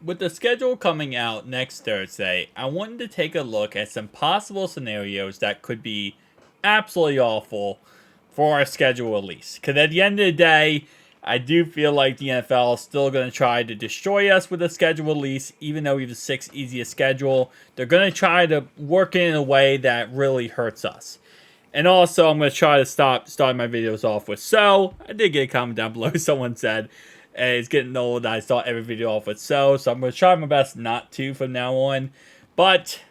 with the schedule coming out next Thursday, I wanted to take a look at some possible scenarios that could be absolutely awful for our schedule release. Because at the end of the day, I do feel like the NFL is still going to try to destroy us with the schedule release, even though we have the sixth easiest schedule. They're going to try to work it in a way that really hurts us. And also, I'm going to try to start my videos off with so. I did get a comment down below. Someone said, hey, it's getting old. I start every video off with so. So I'm going to try my best not to from now on. But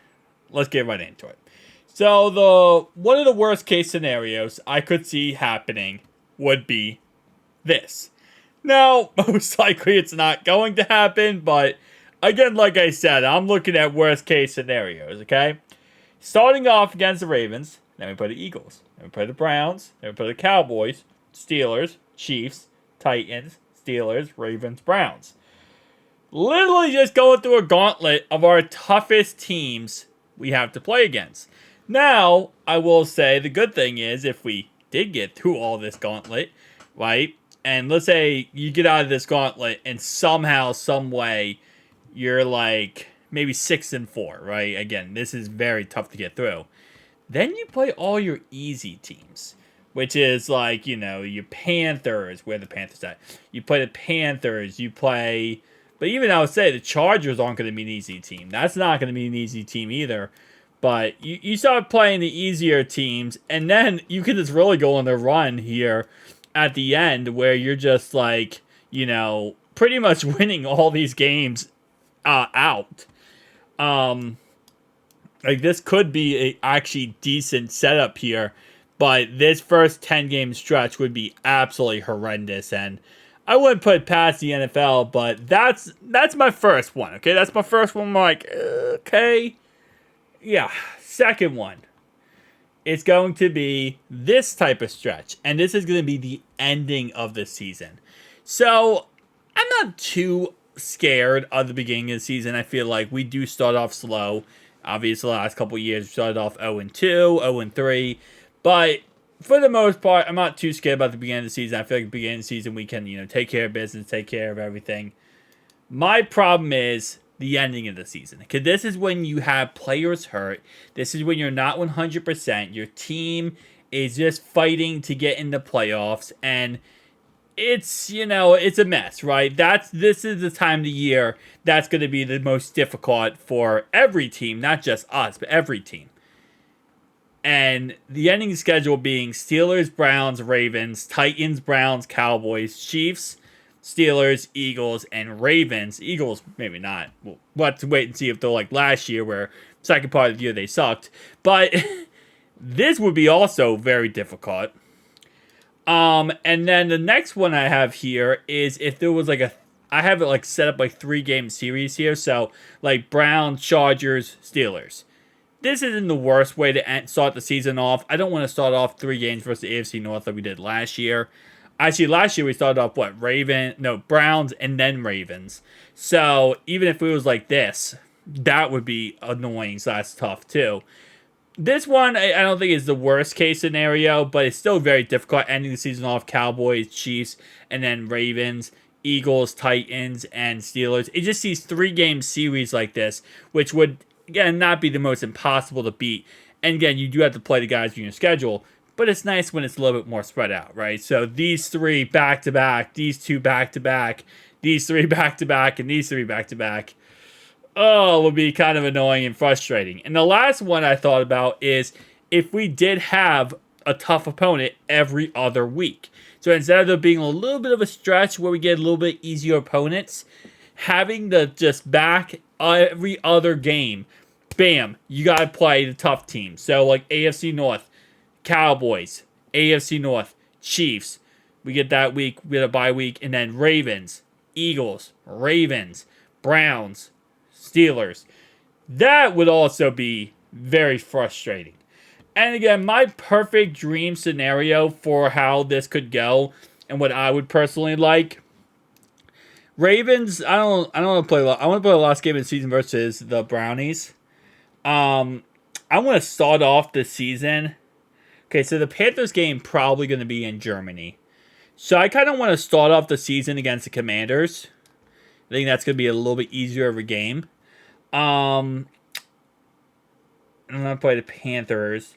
let's get right into it. So one of the worst case scenarios I could see happening would be this. Now, most likely it's not going to happen. But again, like I said, I'm looking at worst case scenarios, okay? Starting off against the Ravens, then we play the Eagles, then we play the Browns, then we play the Cowboys, Steelers, Chiefs, Titans, Steelers, Ravens, Browns. Literally just going through a gauntlet of our toughest teams we have to play against. Now, I will say the good thing is if we did get through all this gauntlet, right? And let's say you get out of this gauntlet and somehow, some way, you're like maybe 6-4, right? Again, this is very tough to get through. Then you play all your easy teams, which is like, your Panthers, where the Panthers at. You play the Panthers, but even I would say the Chargers aren't going to be an easy team. That's not going to be an easy team either. But you start playing the easier teams, and then you can just really go on the run here at the end where you're just like, pretty much winning all these games out. Like this could be a actually decent setup here, but this first 10-game stretch would be absolutely horrendous, and I wouldn't put it past the NFL, but that's my first one, okay? That's my first one. I'm like, okay. Yeah, second one. It's going to be this type of stretch, and this is going to be the ending of the season. So, I'm not too scared of the beginning of the season. I feel like we do start off slow. Obviously, the last couple of years, we started off 0-2, 0-3. But for the most part, I'm not too scared about the beginning of the season. I feel like the beginning of the season, we can, take care of business, take care of everything. My problem is the ending of the season. Because this is when you have players hurt. This is when you're not 100%. Your team is just fighting to get in the playoffs. And it's a mess, right? This is the time of the year that's going to be the most difficult for every team, not just us, but every team. And the ending schedule being Steelers, Browns, Ravens, Titans, Browns, Cowboys, Chiefs, Steelers, Eagles, and Ravens. Eagles, maybe not. We'll have to wait and see if they're like last year where second part of the year they sucked. But this would be also very difficult. And then the next one I have here is if there was I have it like set up like 3-game series here. So like Browns, Chargers, Steelers. This isn't the worst way to start the season off. I don't want to start off 3 games versus the AFC North like we did last year. Actually, last year we started off Browns and then Ravens. So even if it was like this, that would be annoying. So that's tough too. This one, I don't think is the worst case scenario, but it's still very difficult ending the season off Cowboys, Chiefs, and then Ravens, Eagles, Titans, and Steelers. It just sees 3-game series like this, which would, again, not be the most impossible to beat. And again, you do have to play the guys in your schedule, but it's nice when it's a little bit more spread out, right? So these 3 back-to-back, these 2 back-to-back, these 3 back-to-back, and these 3 back-to-back. Oh, it would be kind of annoying and frustrating. And the last one I thought about is if we did have a tough opponent every other week. So instead of there being a little bit of a stretch where we get a little bit easier opponents, having to just back every other game, bam, you got to play the tough teams. So like AFC North, Cowboys, AFC North, Chiefs. We get that week, we get a bye week, and then Ravens, Eagles, Ravens, Browns, Steelers. That would also be very frustrating. And again, my perfect dream scenario for how this could go and what I would personally like. Ravens, I don't want to play. I want to play the last game of the season versus the Brownies. I want to start off the season. Okay, so the Panthers game probably going to be in Germany. So I kind of want to start off the season against the Commanders. I think that's going to be a little bit easier of a game. I'm going to play the Panthers.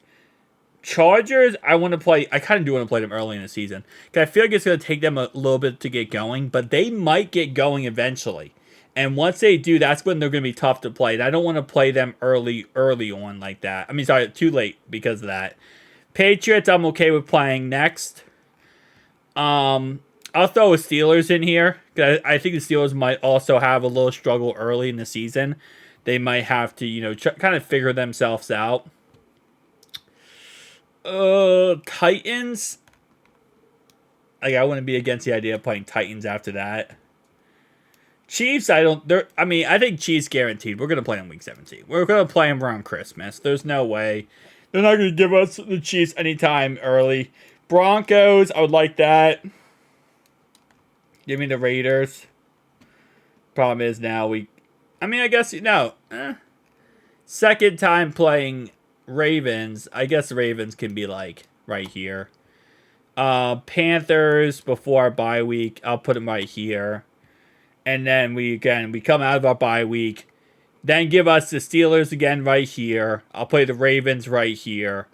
Chargers, I want to play. I kind of do want to play them early in the season. Because I feel like it's going to take them a little bit to get going, but they might get going eventually. And once they do, that's when they're going to be tough to play. And I don't want to play them early on like that. I mean, sorry, too late because of that. Patriots, I'm okay with playing next. I'll throw the Steelers in here. I think the Steelers might also have a little struggle early in the season. They might have to, kind of figure themselves out. Titans. Like, I wouldn't be against the idea of playing Titans after that. Chiefs, I think Chiefs guaranteed. We're going to play them week 17. We're going to play them around Christmas. There's no way. They're not going to give us the Chiefs anytime early. Broncos, I would like that. Give me the Raiders. Problem is now I guess, second time playing Ravens. I guess the Ravens can be like right here. Panthers before our bye week. I'll put them right here. And then we come out of our bye week. Then give us the Steelers again right here. I'll play the Ravens right here.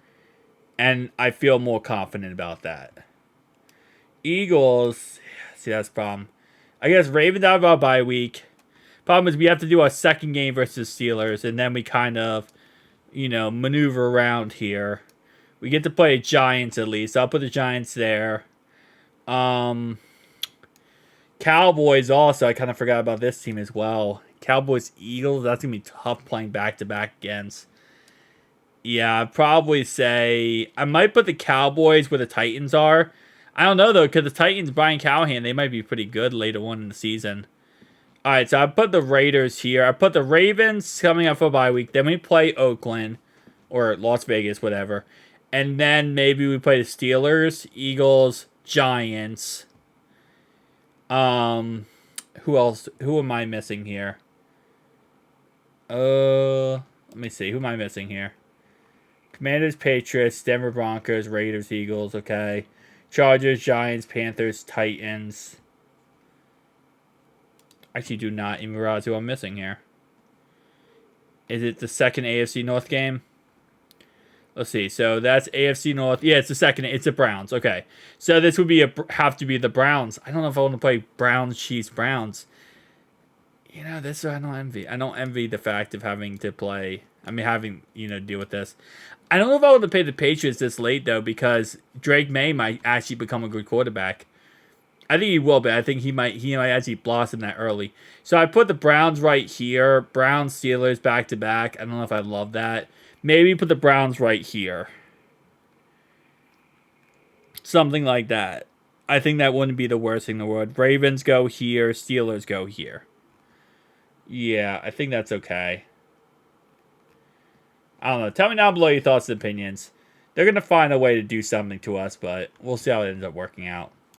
And I feel more confident about that. Eagles. See, that's the problem. I guess Ravens out of our bye week. Problem is we have to do our second game versus Steelers. And then we kind of, maneuver around here. We get to play Giants at least. I'll put the Giants there. Cowboys also. I kind of forgot about this team as well. Cowboys, Eagles. That's going to be tough playing back-to-back against. Yeah, I'd probably say... I might put the Cowboys where the Titans are. I don't know, though, because the Titans, Brian Callahan, they might be pretty good later on in the season. Alright, so I put the Raiders here. I put the Ravens coming up for a bye week. Then we play Oakland. Or Las Vegas, whatever. And then maybe we play the Steelers, Eagles, Giants. Who else? Who am I missing here? Let me see. Who am I missing here? Commanders, Patriots, Denver Broncos, Raiders, Eagles. Okay. Chargers, Giants, Panthers, Titans. Actually, do not even realize who I'm missing here. Is it the second AFC North game? Let's see. So that's AFC North. Yeah, it's the second. It's the Browns. Okay. So this would have to be the Browns. I don't know if I want to play Browns, Chiefs, Browns. This I don't envy. I don't envy the fact of having to play. Deal with this. I don't know if I want to play the Patriots this late, though, because Drake May might actually become a good quarterback. I think he will, but I think he might actually blossom that early. So I put the Browns right here. Browns, Steelers, back-to-back. I don't know if I love that. Maybe put the Browns right here. Something like that. I think that wouldn't be the worst thing in the world. Ravens go here. Steelers go here. Yeah, I think that's okay. I don't know. Tell me down below your thoughts and opinions. They're going to find a way to do something to us, but we'll see how it ends up working out.